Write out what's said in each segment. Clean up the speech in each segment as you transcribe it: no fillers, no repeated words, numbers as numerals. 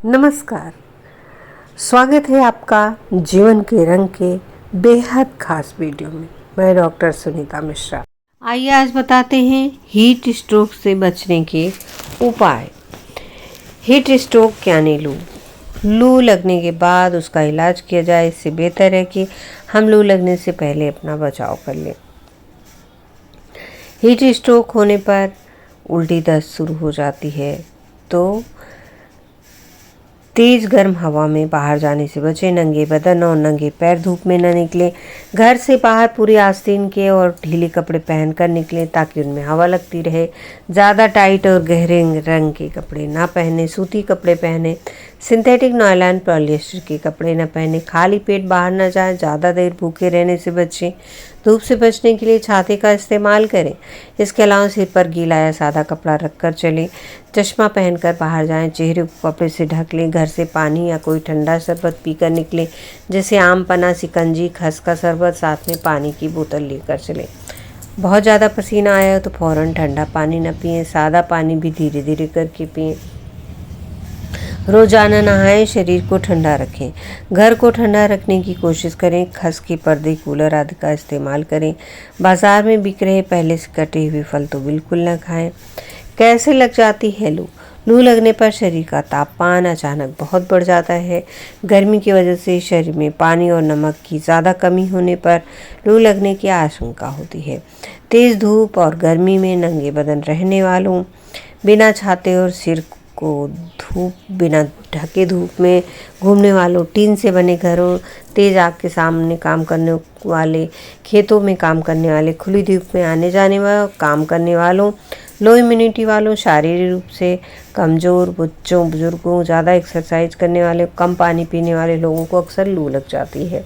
नमस्कार। स्वागत है आपका जीवन के रंग के बेहद खास वीडियो में। मैं डॉक्टर सुनीता मिश्रा। आइए आज बताते हैं हीट स्ट्रोक से बचने के उपाय। हीट स्ट्रोक यानी लू लगने के बाद उसका इलाज किया जाए। इससे बेहतर है कि हम लू लगने से पहले अपना बचाव कर लें। हीट स्ट्रोक होने पर उल्टी दस्त शुरू हो जाती है, तो तेज़ गर्म हवा में बाहर जाने से बचें। नंगे बदन और नंगे पैर धूप में न निकलें। घर से बाहर पूरी आस्तीन के और ढीले कपड़े पहनकर निकलें ताकि उनमें हवा लगती रहे। ज़्यादा टाइट और गहरे रंग के कपड़े ना पहने। सूती कपड़े पहने। सिंथेटिक, नायलॉन, पॉलिएस्टर के कपड़े न पहने। खाली पेट बाहर न जाएं। ज़्यादा देर भूखे रहने से बचें। धूप से बचने के लिए छाते का इस्तेमाल करें। इसके अलावा सिर पर गीला या सादा कपड़ा रखकर चलें। चश्मा पहनकर बाहर जाएं। चेहरे को कपड़े से ढक लें। घर से पानी या कोई ठंडा शरबत पीकर निकलें, जैसे आम पन्ना, शिकंजी, खस का शरबत। साथ में पानी की बोतल लेकर चलें। बहुत ज़्यादा पसीना आया हो तो फ़ौरन ठंडा पानी न पिएं। सादा पानी भी धीरे धीरे करके पिएं। रोजाना नहाएं। शरीर को ठंडा रखें। घर को ठंडा रखने की कोशिश करें। खस के पर्दे, कूलर आदि का इस्तेमाल करें। बाजार में बिक रहे पहले से कटे हुए फल तो बिल्कुल न खाएं। कैसे लग जाती है लू? लू लगने पर शरीर का तापमान अचानक बहुत बढ़ जाता है। गर्मी की वजह से शरीर में पानी और नमक की ज़्यादा कमी होने पर लू लगने की आशंका होती है। तेज़ धूप और गर्मी में नंगे बदन रहने वालों, बिना छाते और सिर को बिना ढके धूप में घूमने वालों, टीन से बने घरों, तेज आग के सामने काम करने वाले, खेतों में काम करने वाले, खुली धूप में आने जाने वाले काम करने वालों, लो इम्यूनिटी वालों, शारीरिक रूप से कमज़ोर बच्चों, बुजुर्गों, ज़्यादा एक्सरसाइज करने वाले, कम पानी पीने वाले लोगों को अक्सर लू लग जाती है।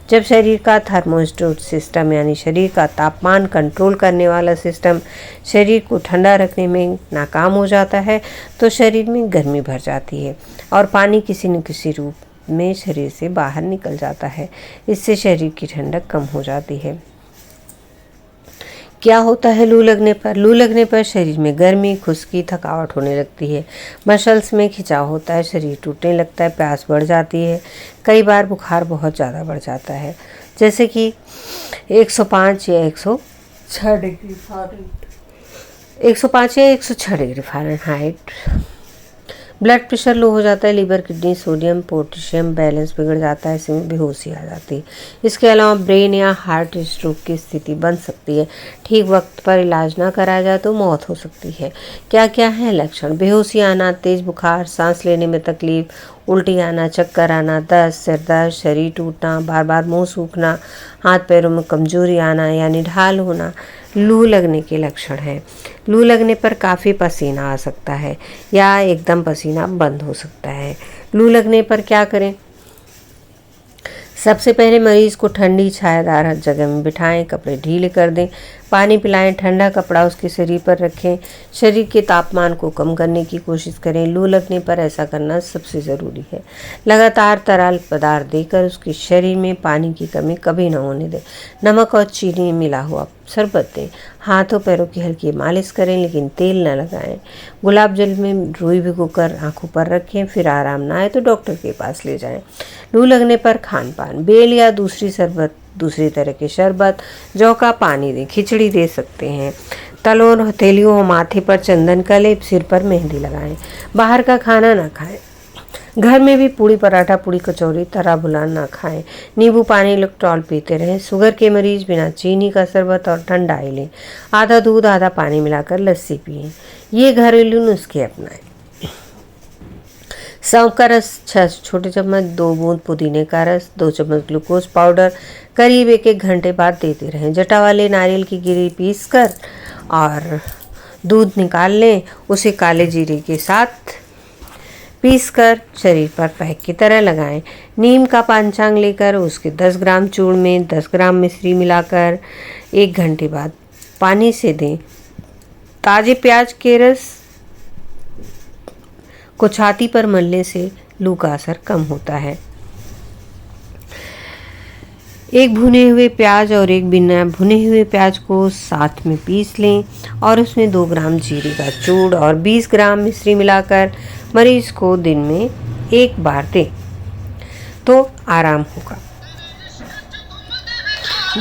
जब शरीर का थर्मोस्टेट सिस्टम यानी शरीर का तापमान कंट्रोल करने वाला सिस्टम शरीर को ठंडा रखने में नाकाम हो जाता है, तो शरीर में गर्मी भर जाती है और पानी किसी न किसी रूप में शरीर से बाहर निकल जाता है। इससे शरीर की ठंडक कम हो जाती है। क्या होता है लू लगने पर? लू लगने पर शरीर में गर्मी, खुश्की, थकावट होने लगती है। मसल्स में खिंचाव होता है। शरीर टूटने लगता है। प्यास बढ़ जाती है। कई बार बुखार बहुत ज़्यादा बढ़ जाता है, जैसे कि 105 या 106 डिग्री फ़ारेनहाइट। 105 या 106 degree Fahrenheit. Blood pressure low हो जाता है। Liver, kidney, sodium, potassium balance बिगड़ जाता है। इसमें बेहोशी आ जाती है। इसके अलावा ब्रेन या हार्ट स्ट्रोक की स्थिति बन सकती है। ठीक वक्त पर इलाज ना कराया जाए तो मौत हो सकती है। क्या क्या है लक्षण? बेहोशी आना, तेज बुखार, सांस लेने में तकलीफ, उल्टी आना, चक्कर आना, दस्त, सिर दर्द, शरीर टूटना, बार बार मुंह सूखना, हाथ पैरों में कमजोरी आना यानी ढाल होना लू लगने के लक्षण हैं। लू लगने पर काफ़ी पसीना आ सकता है या एकदम पसीना बंद हो सकता है। लू लगने पर क्या करें? सबसे पहले मरीज़ को ठंडी छायादार जगह में बिठाएं। कपड़े ढीले कर दें। पानी पिलाएं। ठंडा कपड़ा उसके शरीर पर रखें। शरीर के तापमान को कम करने की कोशिश करें। लू लगने पर ऐसा करना सबसे ज़रूरी है। लगातार तरल पदार्थ देकर उसके शरीर में पानी की कमी कभी न होने दें। नमक और चीनी मिला हुआ शरबत दें। हाथों पैरों की हल्की मालिश करें, लेकिन तेल न लगाएं। गुलाब जल में रुई भिगोकर आंखों पर रखें। फिर आराम ना आए तो डॉक्टर के पास ले जाएं। लू लगने पर खान पान, बेल या दूसरी तरह के शरबत, जौ का पानी दें। खिचड़ी दे सकते हैं। तलों और हथेलियों और माथे पर चंदन का लेप, सिर पर मेहंदी लगाएं। बाहर का खाना ना खाएं। घर में भी पूड़ी पराठा, पूड़ी कचौरी, तरा भुना ना खाएं। नींबू पानी, इलेक्ट्रॉल पीते रहें। शुगर के मरीज बिना चीनी का शरबत और ठंडा लें। आधा दूध आधा पानी मिलाकर लस्सी पिएं। ये घरेलू नुस्खे अपनाएं। सौंफ का रस 6 छोटे चम्मच, 2 बूंद पुदीने का रस, 2 चम्मच ग्लूकोज पाउडर करीब 1-1 घंटे बाद देते रहें। जटा वाले नारियल की गिरी पीसकर और दूध निकाल लें। उसे काले जीरे के साथ पीसकर शरीर पर पैक की तरह लगाएं। नीम का पांचांग लेकर उसके 10 ग्राम चूर्ण में 10 ग्राम मिश्री मिलाकर 1 घंटे बाद पानी से दें। ताजे प्याज के रस को छाती पर मलने से लू का असर कम होता है। एक भुने हुए प्याज और एक बिना भुने हुए प्याज को साथ में पीस लें और उसमें 2 ग्राम जीरे का चूर्ण और 20 ग्राम मिश्री मिलाकर मरीज को दिन में एक बार दें तो आराम होगा।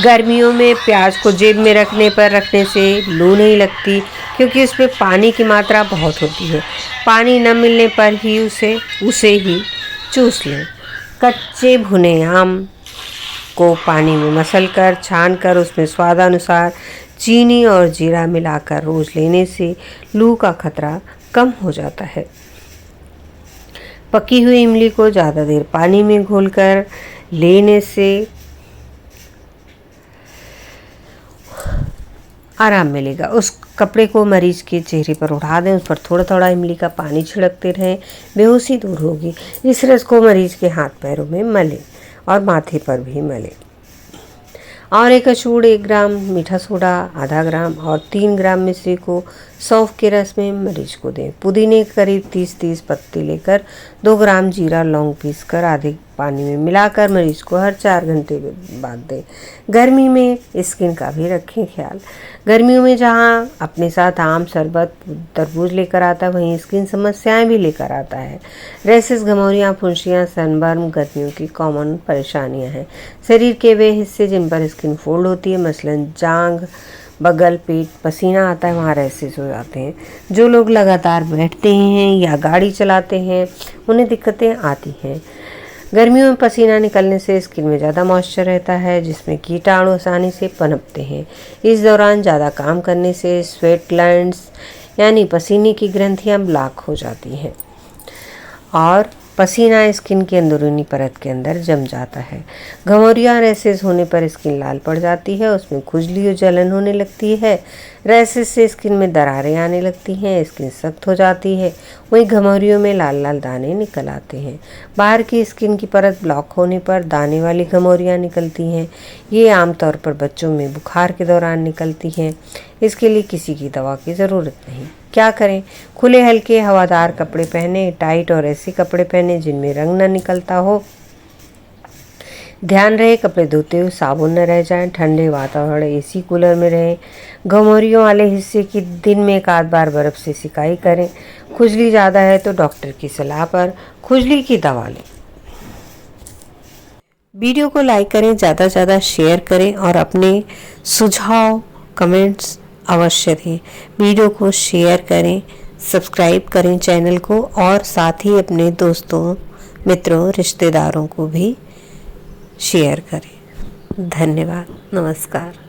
गर्मियों में प्याज को जेब में रखने से लू नहीं लगती, क्योंकि उसमें पानी की मात्रा बहुत होती है। पानी न मिलने पर ही उसे ही चूस लें। कच्चे भुने आम को पानी में मसलकर छानकर उसमें स्वादानुसार चीनी और जीरा मिलाकर रोज लेने से लू का खतरा कम हो जाता है। पकी हुई इमली को ज़्यादा देर पानी में घोलकर लेने से आराम मिलेगा। उस कपड़े को मरीज के चेहरे पर उठा दें, उस पर थोड़ा थोड़ा इमली का पानी छिड़कते रहें, बेहोशी दूर होगी। इस रस को मरीज के हाथ पैरों में मलें और माथे पर भी मलें। और एक कचूड़ 1 ग्राम मीठा सोडा, आधा ग्राम और 3 ग्राम मिश्री को सौंफ के रस में मरीज को दें। पुदीने के करीब 30-30 पत्ते लेकर 2 ग्राम जीरा लौंग पीसकर आधे पानी में मिलाकर मरीज को हर 4 घंटे बाद दें। गर्मी में स्किन का भी रखें ख्याल। गर्मियों में जहां अपने साथ आम, शरबत, तरबूज लेकर आता है, वहीं स्किन समस्याएं भी लेकर आता है। रैसेस, घमौरियाँ, फुंसियाँ, सनबर्न गर्मियों की कॉमन परेशानियां हैं। शरीर के वे हिस्से जिन पर स्किन फोल्ड होती है, मसलन जांघ, बगल, पेट, पसीना आता है, वहाँ रैसेस हो जाते हैं। जो लोग लगातार बैठते हैं या गाड़ी चलाते हैं, उन्हें दिक्कतें आती हैं। गर्मियों में पसीना निकलने से स्किन में ज़्यादा मॉइस्चर रहता है, जिसमें कीटाणु आसानी से पनपते हैं। इस दौरान ज़्यादा काम करने से स्वेट ग्लैंड्स यानी पसीने की ग्रंथियां ब्लॉक हो जाती हैं और पसीना स्किन की अंदरूनी परत के अंदर जम जाता है। घमौरियाँ, रैसेस होने पर स्किन लाल पड़ जाती है, उसमें खुजली और जलन होने लगती है। रैसेस से स्किन में दरारें आने लगती हैं, स्किन सख्त हो जाती है। वहीं घमौरियों में लाल लाल दाने निकल आते हैं। बाहर की स्किन की परत ब्लॉक होने पर दाने वाली घमौरियाँ निकलती हैं। ये आमतौर पर बच्चों में बुखार के दौरान निकलती हैं। इसके लिए किसी की दवा की ज़रूरत नहीं। क्या करें? खुले हल्के हवादार कपड़े पहने, टाइट और ऐसे कपड़े पहने जिनमें रंग न निकलता हो। ध्यान रहे कपड़े धोते हुए साबुन न रह जाएं। ठंडे वातावरण, एसी, कूलर में रहें। घमौरियों वाले हिस्से की दिन में 1 आध बार बर्फ से सिकाई करें। खुजली ज़्यादा है तो डॉक्टर की सलाह पर खुजली की दवा लें। वीडियो को लाइक करें, ज़्यादा से ज़्यादा शेयर करें और अपने सुझाव, कमेंट्स अवश्य दें। वीडियो को शेयर करें, सब्सक्राइब करें चैनल को और साथ ही अपने दोस्तों, मित्रों, रिश्तेदारों को भी शेयर करें। धन्यवाद। नमस्कार।